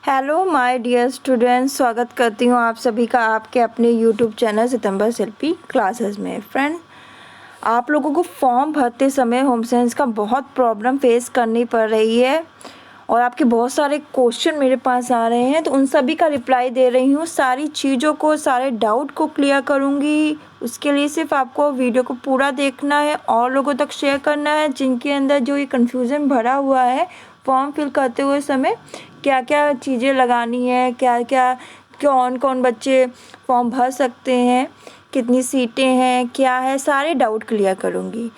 Hello my dear students, स्वागत करती हूँ आप सभी का आपके अपने यूट्यूब चैनल सितंबर शिल्पी क्लासेस में। फ्रेंड, आप लोगों को फॉर्म भरते समय होम साइंस का बहुत प्रॉब्लम फेस करनी पड़ रही है और आपके बहुत सारे क्वेश्चन मेरे पास आ रहे हैं, तो उन सभी का रिप्लाई दे रही हूँ। सारी चीज़ों को, सारे डाउट को क्लियर करूँगी। उसके लिए सिर्फ आपको वीडियो को पूरा देखना है और लोगों तक शेयर करना है जिनके अंदर जो ये कन्फ्यूज़न भरा हुआ है फॉर्म फिल करते हुए समय, क्या क्या चीज़ें लगानी है, क्या क्या कौन कौन बच्चे फॉर्म भर सकते हैं, कितनी सीटें हैं, क्या है, सारे डाउट क्लियर करूँगी।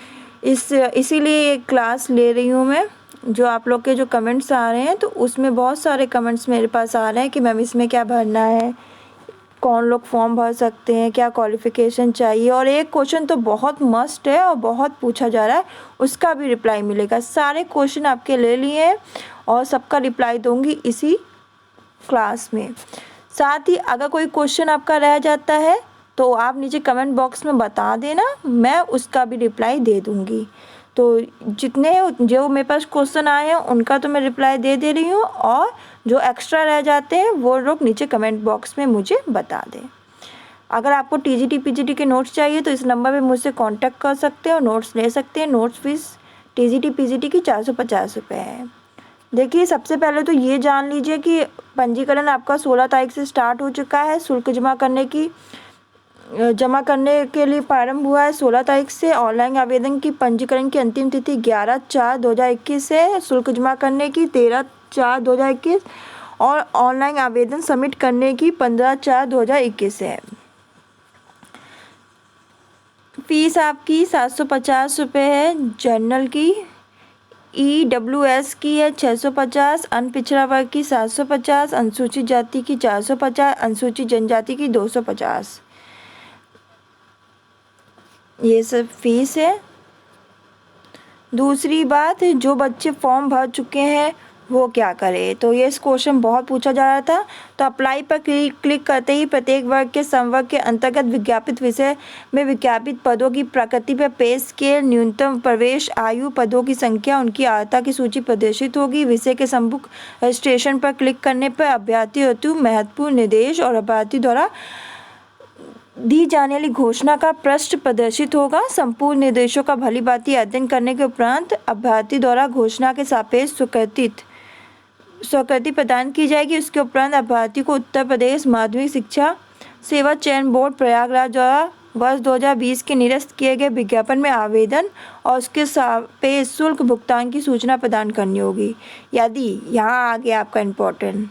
इसीलिए ये क्लास ले रही हूँ मैं। जो आप लोग के जो कमेंट्स आ रहे हैं, तो उसमें बहुत सारे कमेंट्स मेरे पास आ रहे हैं कि मैम इसमें क्या भरना है, कौन लोग फॉर्म भर सकते हैं, क्या क्वालिफ़िकेशन चाहिए, और एक क्वेश्चन तो बहुत मस्ट है और बहुत पूछा जा रहा है, उसका भी रिप्लाई मिलेगा। सारे क्वेश्चन आपके ले लिए हैं और सबका रिप्लाई दूंगी इसी क्लास में। साथ ही अगर कोई क्वेश्चन आपका रह जाता है तो आप नीचे कमेंट बॉक्स में बता देना, मैं उसका भी रिप्लाई दे दूंगी। तो जितने जो मेरे पास क्वेश्चन आए हैं उनका तो मैं रिप्लाई दे रही हूँ, और जो एक्स्ट्रा रह जाते हैं वो लोग नीचे कमेंट बॉक्स में मुझे बता दें। अगर आपको टीजीटी पीजीटी के नोट्स चाहिए तो इस नंबर पे मुझसे कांटेक्ट कर सकते हैं और नोट्स ले सकते हैं। नोट्स फीस टीजीटी पीजीटी की 450 रुपये है। देखिए, सबसे पहले तो ये जान लीजिए कि पंजीकरण आपका 16 तारीख से स्टार्ट हो चुका है। शुल्क जमा करने के लिए प्रारंभ हुआ है 16 तारीख से। ऑनलाइन आवेदन की पंजीकरण की अंतिम तिथि 11/4/2021 है। शुल्क जमा करने की 13/4/2021 और ऑनलाइन आवेदन सबमिट करने की 15/4/2021 है। फीस आपकी 750 रुपये है। जनरल की, EWS की है 650, अनपिछड़ा वर्ग की 750, अनुसूचित जाति की 450, अनुसूचित जनजाति की 250। ये सब फीस है। दूसरी बात, जो बच्चे फॉर्म भर चुके हैं वो क्या करें, तो ये क्वेश्चन बहुत पूछा जा रहा था। तो अप्लाई पर क्लिक करते ही प्रत्येक वर्ग के संवर्ग के अंतर्गत विज्ञापित विषय में विज्ञापित पदों की प्रकृति पर पे स्केल, न्यूनतम प्रवेश आयु, पदों की संख्या, उनकी अर्हता की सूची प्रदर्शित होगी। विषय के सम्मुख रजिस्ट्रेशन पर क्लिक करने पर अभ्यर्थी हेतु महत्वपूर्ण निर्देश और अभ्यर्थी द्वारा दी जाने वाली घोषणा का पृष्ठ प्रदर्शित होगा। संपूर्ण निर्देशों का भली भांति अध्ययन करने के उपरांत अभ्यर्थी द्वारा घोषणा के सापेक्ष स्वीकृति प्रदान की जाएगी। उसके उपरांत अभ्यर्थी को उत्तर प्रदेश माध्यमिक शिक्षा सेवा चयन बोर्ड प्रयागराज द्वारा वर्ष 2020 के निरस्त किए गए विज्ञापन में आवेदन और उसके सापेक्ष शुल्क भुगतान की सूचना प्रदान करनी होगी। यदि यहाँ आ गया आपका इम्पोर्टेंट,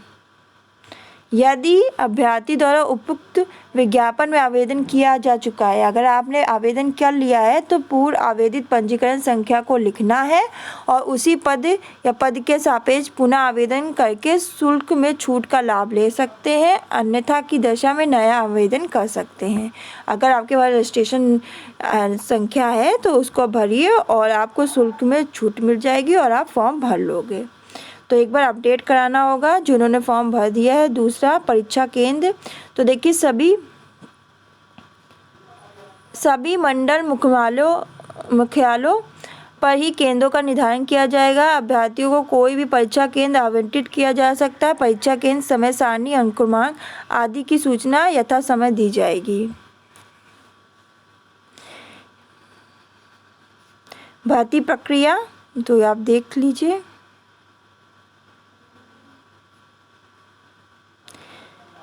यदि अभ्यर्थी द्वारा उपयुक्त विज्ञापन में आवेदन किया जा चुका है, अगर आपने आवेदन कर लिया है तो पूर्व आवेदित पंजीकरण संख्या को लिखना है और उसी पद या पद के सापेक्ष पुनः आवेदन करके शुल्क में छूट का लाभ ले सकते हैं, अन्यथा की दशा में नया आवेदन कर सकते हैं। अगर आपके पास रजिस्ट्रेशन संख्या है तो उसको भरिए और आपको शुल्क में छूट मिल जाएगी और आप फॉर्म भर लोगे। तो एक बार अपडेट कराना होगा जिन्होंने फॉर्म भर दिया है। दूसरा, परीक्षा केंद्र, तो देखिए सभी मंडल मुख्यालयों पर ही केंद्रों का निर्धारण किया जाएगा। अभ्यर्थियों को कोई भी परीक्षा केंद्र आवंटित किया जा सकता है। परीक्षा केंद्र, समय सारणी, अंकक्रमांक आदि की सूचना यथा समय दी जाएगी। भर्ती प्रक्रिया तो आप देख लीजिए।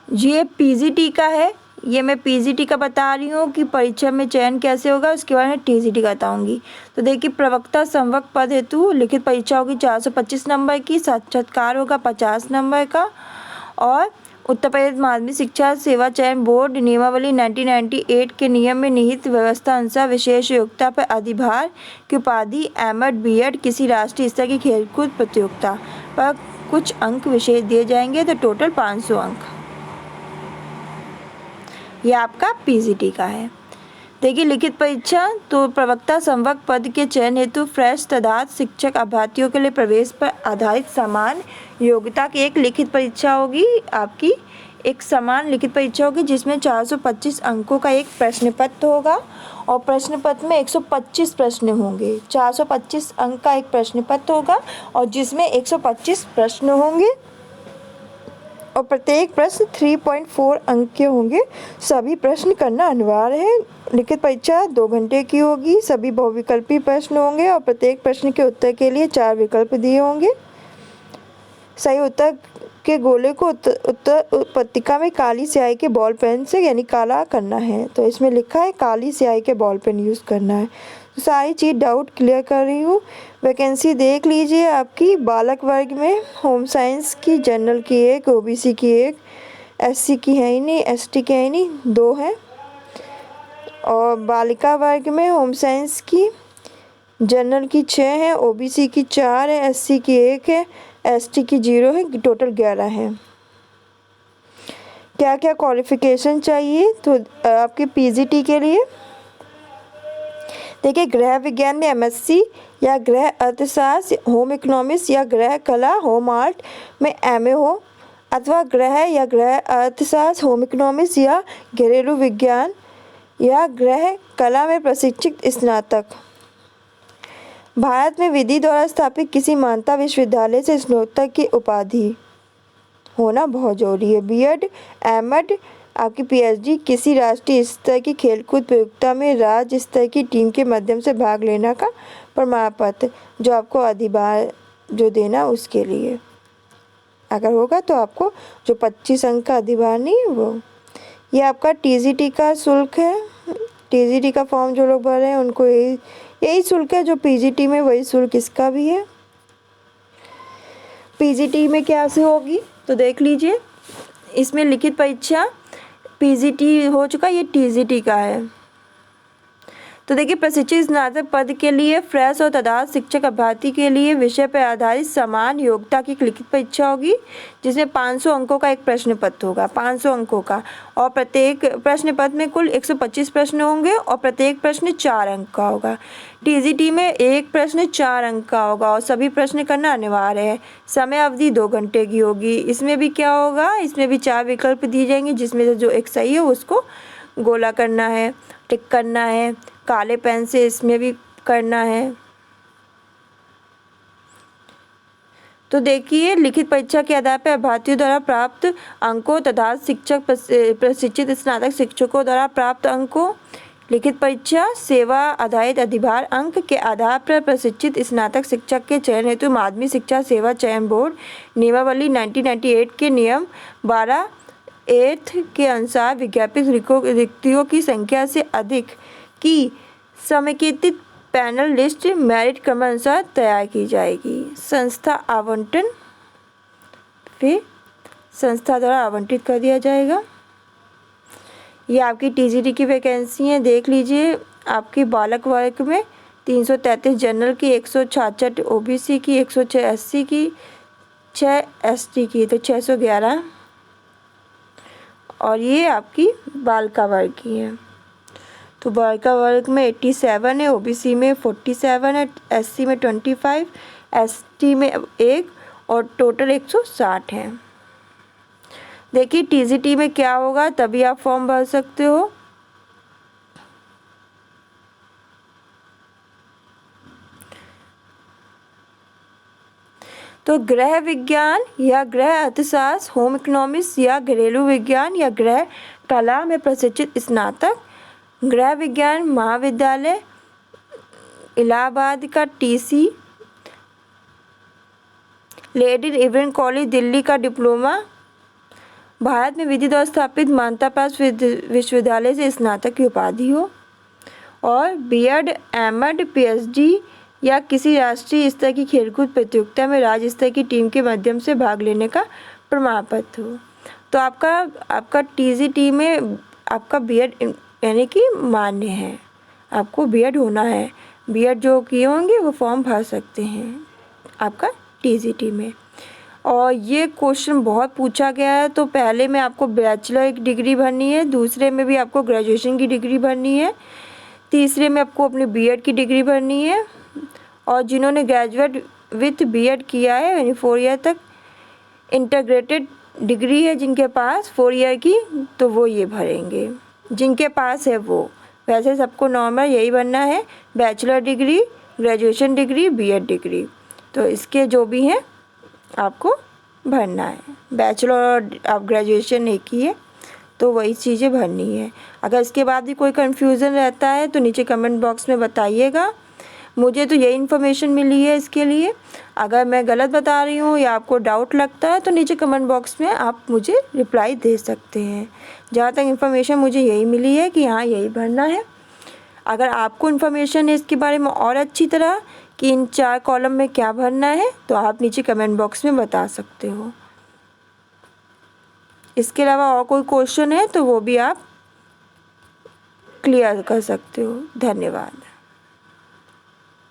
ये पीजीटी का है, ये मैं पीजीटी का बता रही हूँ कि परीक्षा में चयन कैसे होगा, उसके बारे में टीजीटी का बताऊँगी। तो देखिए, प्रवक्ता संवर्ग पद हेतु लिखित परीक्षा होगी 425 नंबर की, साक्षात्कार होगा 50 नंबर का, और उत्तर प्रदेश माध्यमिक शिक्षा सेवा चयन बोर्ड नियमावली 1998 के नियम में निहित व्यवस्था अनुसार विशेष योग्यता पर अधिभार की उपाधि एमएड बीएड किसी राष्ट्रीय स्तर की खेलकूद प्रतियोगिता पर कुछ अंक विशेष दिए जाएंगे, तो टोटल 500 अंक। यह आपका पीजीटी का है। देखिए, लिखित परीक्षा, तो प्रवक्ता संवर्ग पद के चयन हेतु फ्रेश तदाद शिक्षक अभ्यर्थियों के लिए प्रवेश पर आधारित समान योग्यता की एक लिखित परीक्षा होगी। आपकी एक समान लिखित परीक्षा होगी जिसमें 425 अंकों का एक प्रश्न पत्र होगा और प्रश्न पत्र में 125 प्रश्न होंगे। 425 अंक का एक प्रश्न पत्र होगा और जिसमें 125 प्रश्न होंगे। और प्रत्येक प्रश्न 3.4 अंक के होंगे। सभी प्रश्न करना अनिवार्य है। लिखित परीक्षा 2 घंटे की होगी। सभी बहुविकल्पी प्रश्न होंगे और प्रत्येक प्रश्न के उत्तर के लिए 4 विकल्प दिए होंगे। सही उत्तर के गोले को उत्तर पत्रिका में काली स्याही के बॉल पेन से यानी काला करना है। तो इसमें लिखा है काली स्याही के बॉल पेन यूज़ करना है। तो सारी चीज़ डाउट क्लियर कर रही हूँ। वैकेंसी देख लीजिए आपकी बालक वर्ग में होम साइंस की, जनरल की 1, ओबीसी की 1, एससी की है ही नहीं, एसटी की है ही नहीं, 2 है। और बालिका वर्ग में होम साइंस की, जनरल की 6 है, ओबीसी की 4 है, एससी की 1 है, एसटी की 0 है, टोटल 11 है। क्या क्या क्वालिफिकेशन चाहिए? तो आपके पीजीटी के लिए देखिए, गृह विज्ञान में एमएससी या गृह अर्थशास्त्र होम इकोनॉमिक्स या गृह कला होम आर्ट में एमए हो, अथवा गृह या गृह अर्थशास्त्र होम इकोनॉमिक्स या घरेलू विज्ञान या गृह कला में प्रशिक्षित स्नातक। भारत में विधि द्वारा स्थापित किसी मान्यता विश्वविद्यालय से स्नातक की उपाधि होना बहुत जरूरी है। बीएड, एमएड, आपकी पीएचडी, किसी राष्ट्रीय स्तर की खेलकूद प्रतियोगिता में राज्य स्तर की टीम के माध्यम से भाग लेना का प्रमाण पत्र, जो आपको अधिभार जो देना उसके लिए अगर होगा तो आपको जो 25 अंक का अधिभार नहीं है वो। ये आपका टीजीटी का शुल्क है। टीजीटी का फॉर्म जो लोग भर रहे हैं उनको यही शुल्क है जो पीजीटी में, वही शुल्क इसका भी है। पीजीटी में क्या से होगी तो देख लीजिए, इसमें लिखित परीक्षा पीजीटी हो चुका, ये टीजीटी का है। तो देखिए, प्रशिक्षित स्नातक पद के लिए फ्रेश और तदाद शिक्षक अभ्यर्थी के लिए विषय पर आधारित समान योग्यता की लिखित परीक्षा होगी, जिसमें 500 अंकों का एक प्रश्न पत्र होगा, 500 अंकों का। और प्रत्येक प्रश्न पत्र में कुल 125 प्रश्न होंगे और प्रत्येक प्रश्न 4 अंक का होगा। टीजीटी में एक प्रश्न 4 अंक का होगा और सभी प्रश्न करना अनिवार्य है। समय अवधि 2 घंटे की होगी। इसमें भी क्या होगा, इसमें भी 4 विकल्प दिए जाएंगे, जिसमें से जो एक सही है उसको गोला करना है, टिक करना है, काले पेन से इसमें भी करना है। तो देखिए, लिखित परीक्षा के आधार पर अभ्यर्थियों द्वारा प्राप्त अंकों तथा शिक्षक प्रशिक्षित स्नातक शिक्षकों द्वारा प्राप्त अंकों, लिखित परीक्षा सेवा आधारित अधिभार अंक के आधार पर प्रशिक्षित स्नातक शिक्षक के चयन हेतु माध्यमिक शिक्षा सेवा चयन बोर्ड नियमावली 1998 के नियम 12(8) के अनुसार विज्ञापित रिक्तियों की संख्या से अधिक की समेकित पैनल लिस्ट मेरिट क्रमानुसार तैयार की जाएगी। संस्था आवंटन फिर संस्था द्वारा आवंटित कर दिया जाएगा। ये आपकी टीजीटी की वैकेंसी है, देख लीजिए। आपकी बालक वर्ग में 333 जनरल की, 166 ओबीसी की, 106 एससी की, 6 एसटी की, तो 611। और ये आपकी बालिका वर्ग की है। तो बालिका वर्ग में 87 है, ओबीसी में 47 है, एससी में 25, एसटी में 1 और टोटल 160 है। देखिए, टीजीटी में क्या होगा तभी आप फॉर्म भर सकते हो। तो गृह विज्ञान या गृह अर्थशास्त्र, होम इकोनॉमिक्स या घरेलू विज्ञान या गृह कला में प्रशिक्षित स्नातक, गृह विज्ञान महाविद्यालय इलाहाबाद का TC, lady event college Delhi का डिप्लोमा, भारत में विधि द्वारा स्थापित मान्यता प्राप्त विश्वविद्यालय से स्नातक की उपाधि हो, और बीएड, एमएड, पीएचडी या किसी राष्ट्रीय स्तर की खेलकूद प्रतियोगिता में राज्य स्तर की टीम के माध्यम से भाग लेने का प्रमाण पत्र हो। तो आपका टीजीटी में आपका बीएड यानी कि मान्य है, आपको बीएड होना है। बीएड जो किए होंगे वो फॉर्म भर सकते हैं आपका टीजीटी में। और ये क्वेश्चन बहुत पूछा गया है। तो पहले में आपको बैचलर की डिग्री भरनी है, दूसरे में भी आपको ग्रेजुएशन की डिग्री भरनी है, तीसरे में आपको अपनी बीएड की डिग्री भरनी है, और जिन्होंने ग्रेजुएट विथ बीएड किया है यानी 4 ईयर तक इंटीग्रेटेड डिग्री है जिनके पास 4 ईयर की, तो वो ये भरेंगे जिनके पास है वो। वैसे सबको नॉर्मल यही बनना है, bachelor degree, graduation degree, BEd degree. तो इसके जो भी हैं आपको भरना है। बैचलर ऑफ ग्रेजुएशन एक ही है, तो वही चीज़ें भरनी है। अगर इसके बाद भी कोई कन्फ्यूज़न रहता है तो नीचे कमेंट बॉक्स में बताइएगा। मुझे तो यही इन्फॉर्मेशन मिली है इसके लिए। अगर मैं गलत बता रही हूँ या आपको डाउट लगता है तो नीचे कमेंट बॉक्स में आप मुझे रिप्लाई दे सकते हैं। जहाँ तक इन्फॉर्मेशन मुझे यही मिली है कि हाँ यही भरना है। अगर आपको इन्फॉर्मेशन है इसके बारे में और अच्छी तरह कि इन 4 कॉलम में क्या भरना है तो आप नीचे कमेंट बॉक्स में बता सकते हो। इसके अलावा और कोई क्वेश्चन है तो वो भी आप क्लियर कर सकते हो। धन्यवाद।